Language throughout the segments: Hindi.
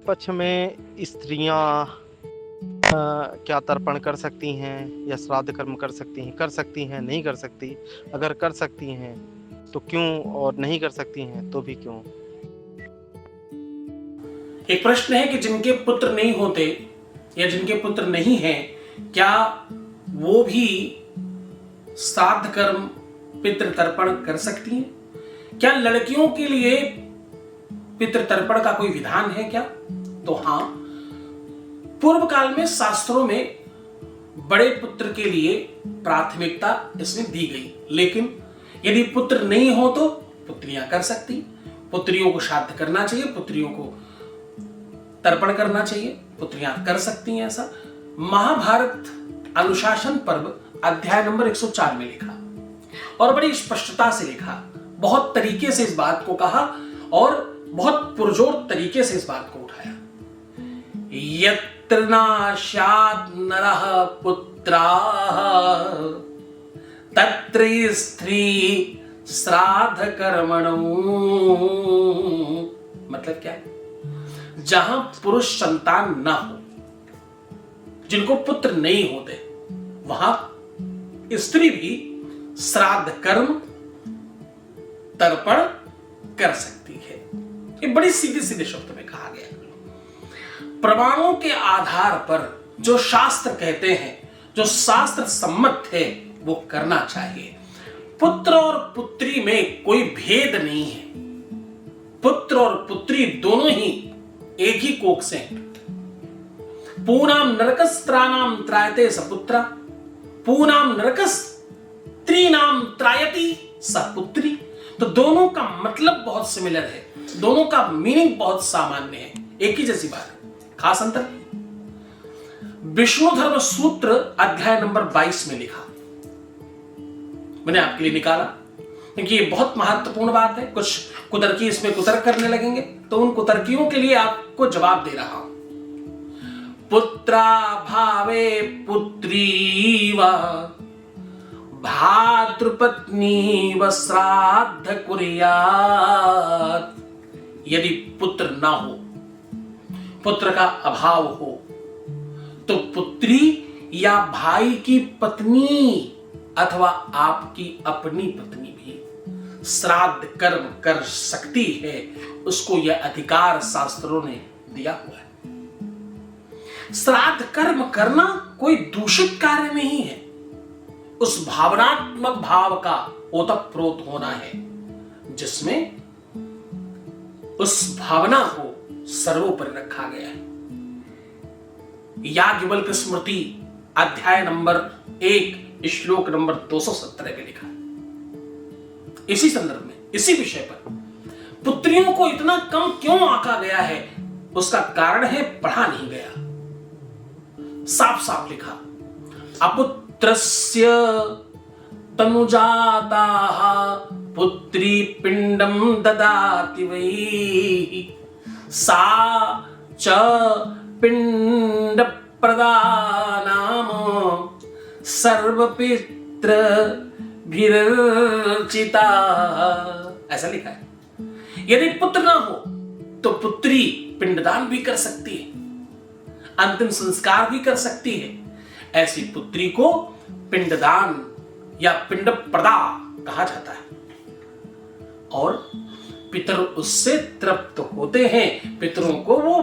पक्ष में स्त्रियां क्या तर्पण कर सकती हैं या श्राद्ध कर्म कर सकती हैं, नहीं कर सकती? अगर कर सकती हैं तो क्यों, और नहीं कर सकती हैं तो भी क्यों? एक प्रश्न है कि जिनके पुत्र नहीं होते या जिनके पुत्र नहीं हैं, क्या वो भी श्राद्ध कर्म पितृ तर्पण कर सकती हैं? क्या लड़कियों के लिए पितृ तर्पण का कोई विधान है क्या? तो हाँ, पूर्व काल में शास्त्रों में बड़े पुत्र के लिए प्राथमिकता इसमें दी गई, लेकिन यदि पुत्र नहीं हो तो पुत्रियां कर सकती। पुत्रियों को श्राद्ध करना चाहिए, पुत्रियों को तर्पण करना चाहिए, पुत्रियां कर सकती हैं ऐसा। महाभारत अनुशासन पर्व अध्याय नंबर 104 में लिखा और बड़ी स्पष्टता से लिखा, बहुत तरीके से इस बात को कहा और बहुत पुरजोर तरीके से इस बात को उठाया। यत्र नाशात् नरः पुत्राः तत्र स्त्री श्राद्ध कर्मणो। मतलब क्या? जहां पुरुष संतान ना हो, जिनको पुत्र नहीं होते, वहां स्त्री भी श्राद्ध कर्म तर्पण कर सकती है। ये बड़ी सीधे सीधे शब्द में कहा गया। प्रमाणों के आधार पर जो शास्त्र कहते हैं, जो शास्त्र सम्मत है, वो करना चाहिए। पुत्र और पुत्री में कोई भेद नहीं है। पुत्र और पुत्री दोनों ही एक ही कोख से हैं। पूनाम नरकस्त्राणाम त्रायते सपुत्रा, पूनाम नरकस त्रीनाम त्रायति सपुत्री। तो दोनों का मतलब बहुत सिमिलर है, दोनों का मीनिंग बहुत सामान्य है, एक ही जैसी बात है, खास अंतर। विष्णु धर्म सूत्र अध्याय नंबर 22 में लिखा, मैंने आपके लिए निकाला क्योंकि ये बहुत महत्वपूर्ण बात है। कुछ कुतर्की इसमें कुतर्क करने लगेंगे तो उन कुतर्कियों के लिए आपको जवाब दे रहा हूं। पुत्रा भावे पुत्री व भातृपत्नी व श्राद्ध कुर्यात्। यदि पुत्र ना हो, पुत्र का अभाव हो, तो पुत्री या भाई की पत्नी अथवा आपकी अपनी पत्नी भी श्राद्ध कर्म कर सकती है। उसको यह अधिकार शास्त्रों ने दिया हुआ है। श्राद्ध कर्म करना कोई दूषित कार्य नहीं है। उस भावनात्मक भाव का ओतप्रोत होना है जिसमें उस भावना को सर्वोपरि रखा गया है। याज्ञवल्क्य स्मृति अध्याय नंबर 1 श्लोक नंबर 217 में लिखा। इसी संदर्भ में, इसी विषय पर पुत्रियों को इतना कम क्यों आंका गया है, उसका कारण है पढ़ा नहीं गया। साफ साफ लिखा, अपुत्रस्य तनुजाताः पुत्री पिंडम ददाति वै सा च पिंड प्रदानाम सर्वपित्र भिर्चिता। ऐसा लिखा है। यदि पुत्र ना हो तो पुत्री पिंडदान भी कर सकती है, अंतिम संस्कार भी कर सकती है। ऐसी पुत्री को पिंडदान या पिंड प्रदा कहा जाता है और पितर उससे तृप्त होते हैं। पितरों को वो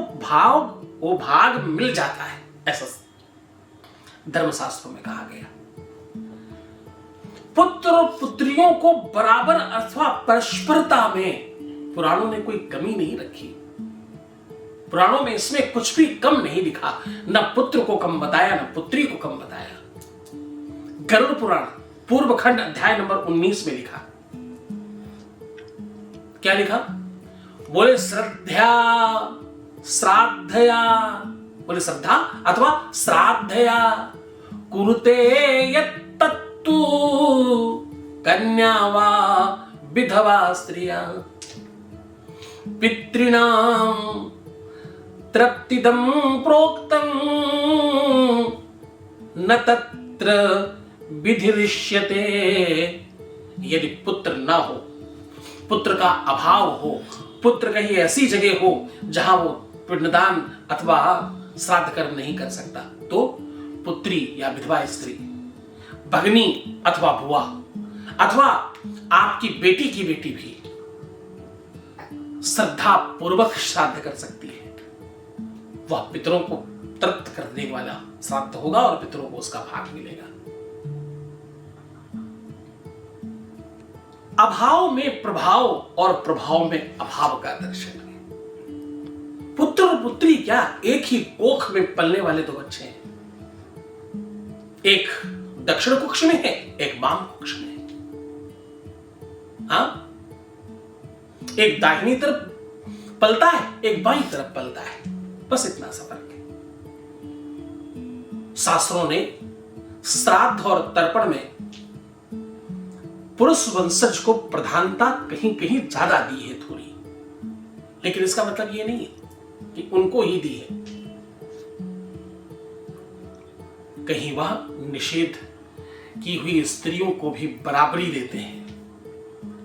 भाग मिल जाता है, ऐसा धर्मशास्त्रों में कहा गया। पुत्र और पुत्रियों को बराबर अथवा परस्परता में पुराणों ने कोई कमी नहीं रखी। पुराणों में इसमें कुछ भी कम नहीं लिखा, न पुत्र को कम बताया न पुत्री को कम बताया। गरुड़ पुराण पूर्व खंड अध्याय नंबर 19 में लिखा, क्या लिखा? बोले श्रद्धा श्राद्धया, बोले श्रद्धा अथवा श्राद्धया कुरुते यत्तत्तु कन्या वा विधवा स्त्रिया पितॄणां तृप्तिदं प्रोक्तं न तत्र विधिरिष्यते। यदि पुत्र ना हो, पुत्र का अभाव हो, पुत्र कहीं ऐसी जगह हो जहां वो पिंडदान अथवा श्राद्ध कर्म नहीं कर सकता, तो पुत्री या विधवा स्त्री, भगनी अथवा बुआ अथवा आपकी बेटी की बेटी भी श्रद्धा पूर्वक श्राद्ध कर सकती है। वह पितरों को तृप्त करने वाला श्राद्ध होगा और पितरों को उसका भाग मिलेगा। अभाव में प्रभाव और प्रभाव में अभाव का दर्शन है। पुत्र और पुत्री क्या एक ही कोख में पलने वाले दो बच्चे हैं। एक दक्षिण कक्ष में है, एक वाम कक्ष में है। हाँ, एक दाहिनी तरफ पलता है, एक बाईं तरफ पलता है, बस इतना सा फर्क है। शास्त्रों ने श्राद्ध और तर्पण में पुरुष वंशज को प्रधानता कहीं कहीं ज्यादा दी है थोड़ी, लेकिन इसका मतलब यह नहीं है कि उनको ही दी है। कहीं वह निषेध की हुई स्त्रियों को भी बराबरी देते हैं।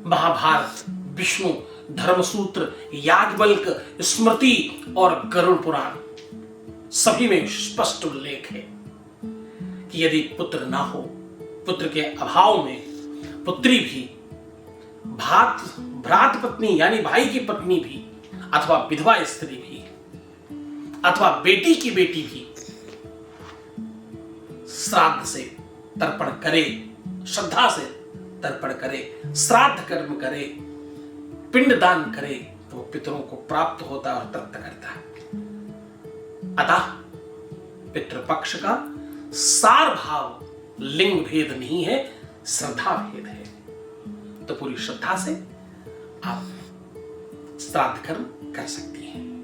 महाभारत, विष्णु, धर्मसूत्र, याज्ञवल्क, स्मृति और गरुड़ पुराण सभी में स्पष्ट उल्लेख है कि यदि पुत्र ना हो, पुत्र के अभाव में पुत्री भी, भ्रात पत्नी यानी भाई की पत्नी भी, अथवा विधवा स्त्री भी, अथवा बेटी की बेटी भी श्राद्ध से तर्पण करे, श्रद्धा से तर्पण करे, श्राद्ध कर्म करे, पिंडदान करे, तो पितरों को प्राप्त होता और तृप्त करता है। अतः पितृपक्ष का सार भाव लिंग भेद नहीं है, श्रद्धा भेद है। तो पूरी श्रद्धा से आप श्राद्ध कर्म कर सकती हैं।